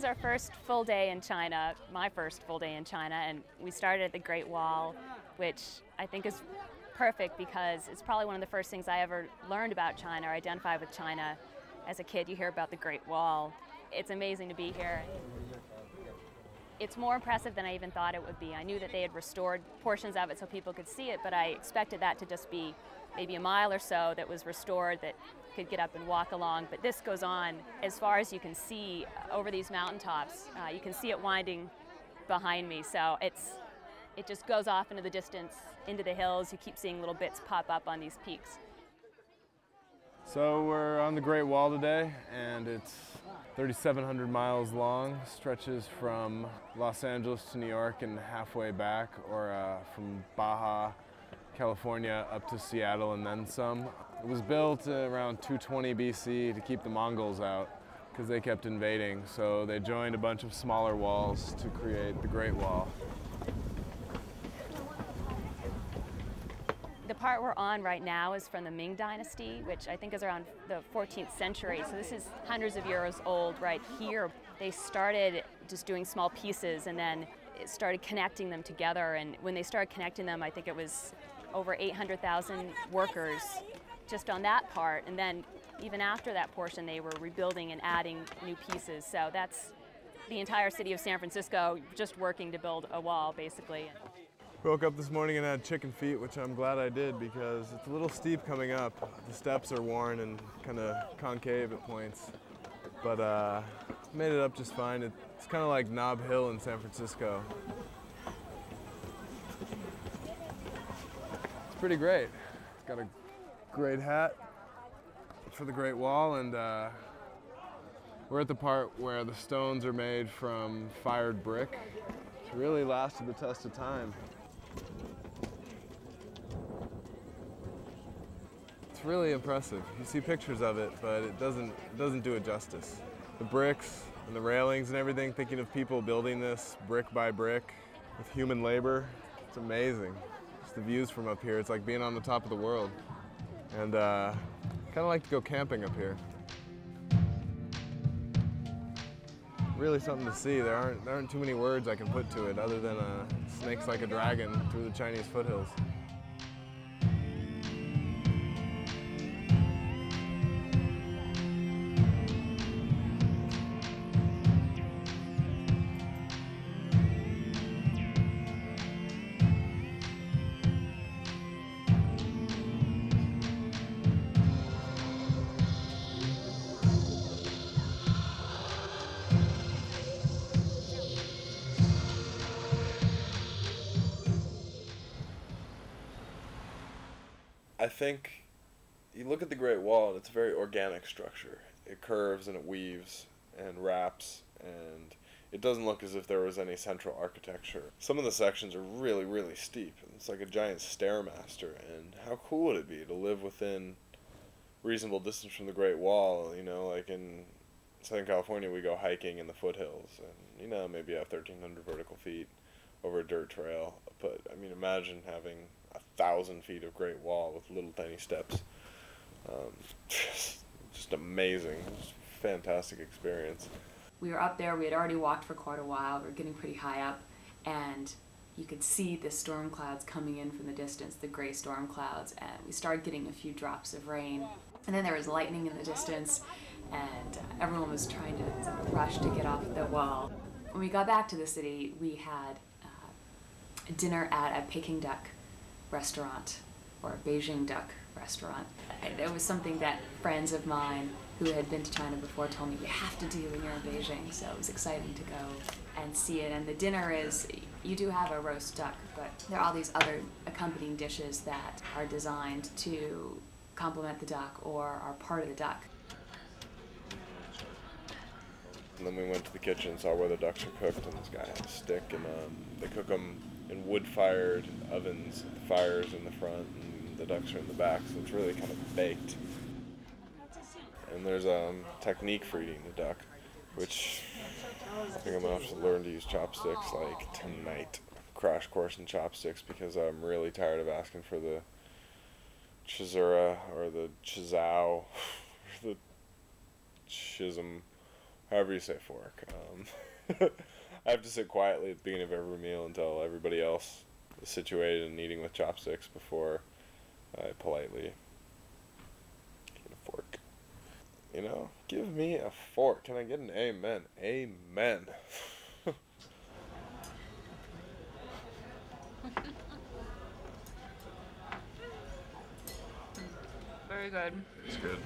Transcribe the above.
is our first full day in China, my first full day in China, and we started at the Great Wall, which I think is perfect because it's probably one of the first things I ever learned about China or identified with China. As a kid, you hear about the Great Wall. It's amazing to be here. It's more impressive than I even thought it would be. I knew that they had restored portions of it so people could see it, but I expected that to just be maybe a mile or so that was restored that could get up and walk along. But this goes on as far as you can see over these mountaintops. You can see it winding behind me, so it just goes off into the distance, into the hills. You keep seeing little bits pop up on these peaks. So we're on the Great Wall today, and it's 3,700 miles long, stretches from Los Angeles to New York and halfway back, or from Baja, California up to Seattle and then some. It was built around 220 BC to keep the Mongols out because they kept invading, so they joined a bunch of smaller walls to create the Great Wall. The part we're on right now is from the Ming Dynasty, which I think is around the 14th century. So this is hundreds of years old right here. They started just doing small pieces and then it started connecting them together. And when they started connecting them, I think it was over 800,000 workers just on that part. And then even after that portion, they were rebuilding and adding new pieces. So that's the entire city of San Francisco just working to build a wall, basically. Woke up this morning and had chicken feet, which I'm glad I did because it's a little steep coming up. The steps are worn and kind of concave at points, but made it up just fine. It's kind of like Nob Hill in San Francisco. It's pretty great. It's got a great hat for the Great Wall, and we're at the part where the stones are made from fired brick. It's really lasted the test of time. It's really impressive. You see pictures of it, but it doesn't do it justice. The bricks and the railings and everything, thinking of people building this brick by brick with human labor, it's amazing. Just the views from up here, it's like being on the top of the world. And kind of like to go camping up here. Really something to see. There aren't too many words I can put to it other than snakes like a dragon through the Chinese foothills. I think you look at the Great Wall and it's a very organic structure. It curves and it weaves and wraps, and it doesn't look as if there was any central architecture. Some of the sections are really, really steep. It's like a giant Stairmaster, and how cool would it be to live within reasonable distance from the Great Wall? You know, like in Southern California we go hiking in the foothills and, you know, maybe have 1,300 vertical feet over a dirt trail. But, I mean, imagine having 1,000 feet of Great Wall with little tiny steps. Just amazing. Just fantastic experience. We were up there, we had already walked for quite a while, we were getting pretty high up, and you could see the storm clouds coming in from the distance, the gray storm clouds, and we started getting a few drops of rain. And then there was lightning in the distance, and everyone was trying to rush to get off the wall. When we got back to the city, we had dinner at a Peking duck restaurant, or a Beijing duck restaurant. It was something that friends of mine who had been to China before told me you have to do when you're in Beijing, so it was exciting to go and see it. And the dinner is, you do have a roast duck, but there are all these other accompanying dishes that are designed to complement the duck or are part of the duck. And then we went to the kitchen and saw where the ducks are cooked, and this guy had a stick, and they cook them in wood-fired ovens, the fire's in the front and the ducks are in the back, so it's really kind of baked. And there's a technique for eating the duck, which I think I'm going to have to learn to use chopsticks like tonight. Crash course in chopsticks, because I'm really tired of asking for the chisura or the chisao or the chisholm, however you say fork. I have to sit quietly at the beginning of every meal until everybody else is situated and eating with chopsticks before I politely get a fork. You know, give me a fork. Can I get an amen? Amen. Very good. It's good.